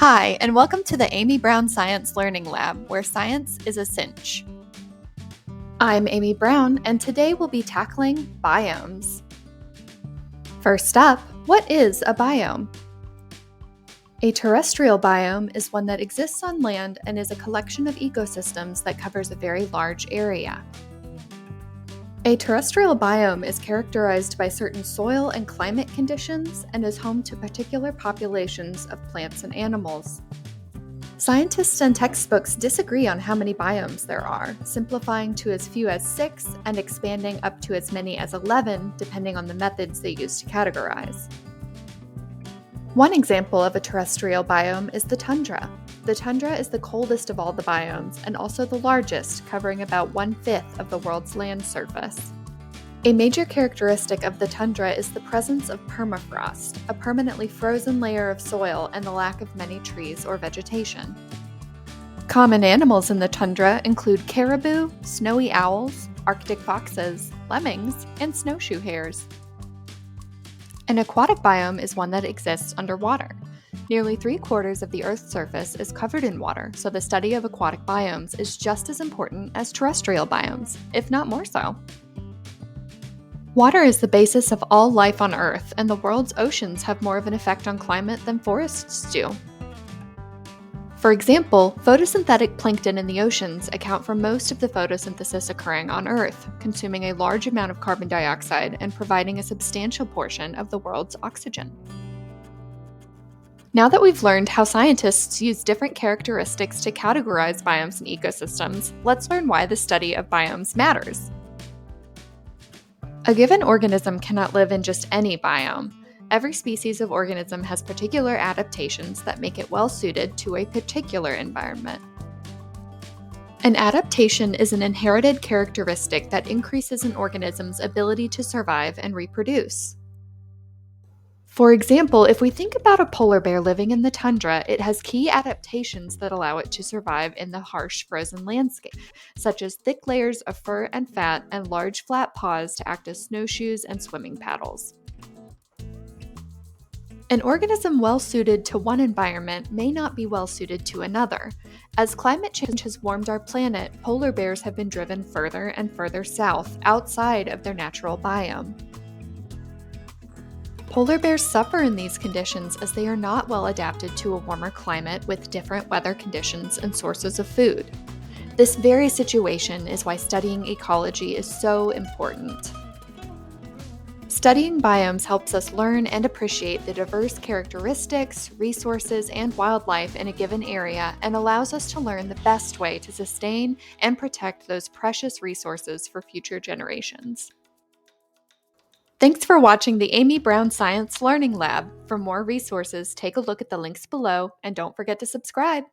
Hi, and welcome to the Amy Brown Science Learning Lab, where science is a cinch. I'm Amy Brown, and today we'll be tackling biomes. First up, what is a biome? A terrestrial biome is one that exists on land and is a collection of ecosystems that covers a very large area. A terrestrial biome is characterized by certain soil and climate conditions and is home to particular populations of plants and animals. Scientists and textbooks disagree on how many biomes there are, simplifying to as few as 6 and expanding up to as many as 11, depending on the methods they use to categorize. One example of a terrestrial biome is the tundra. The tundra is the coldest of all the biomes and also the largest, covering about 1/5 of the world's land surface. A major characteristic of the tundra is the presence of permafrost, a permanently frozen layer of soil, and the lack of many trees or vegetation. Common animals in the tundra include caribou, snowy owls, Arctic foxes, lemmings, and snowshoe hares. An aquatic biome is one that exists underwater. Nearly 3/4 of the Earth's surface is covered in water, so the study of aquatic biomes is just as important as terrestrial biomes, if not more so. Water is the basis of all life on Earth, and the world's oceans have more of an effect on climate than forests do. For example, photosynthetic plankton in the oceans account for most of the photosynthesis occurring on Earth, consuming a large amount of carbon dioxide and providing a substantial portion of the world's oxygen. Now that we've learned how scientists use different characteristics to categorize biomes and ecosystems, let's learn why the study of biomes matters. A given organism cannot live in just any biome. Every species of organism has particular adaptations that make it well suited to a particular environment. An adaptation is an inherited characteristic that increases an organism's ability to survive and reproduce. For example, if we think about a polar bear living in the tundra, it has key adaptations that allow it to survive in the harsh frozen landscape, such as thick layers of fur and fat and large flat paws to act as snowshoes and swimming paddles. An organism well suited to one environment may not be well suited to another. As climate change has warmed our planet, polar bears have been driven further and further south, outside of their natural biome. Polar bears suffer in these conditions as they are not well adapted to a warmer climate with different weather conditions and sources of food. This very situation is why studying ecology is so important. Studying biomes helps us learn and appreciate the diverse characteristics, resources, and wildlife in a given area and allows us to learn the best way to sustain and protect those precious resources for future generations. Thanks for watching the Amy Brown Science Learning Lab. For more resources, take a look at the links below and don't forget to subscribe.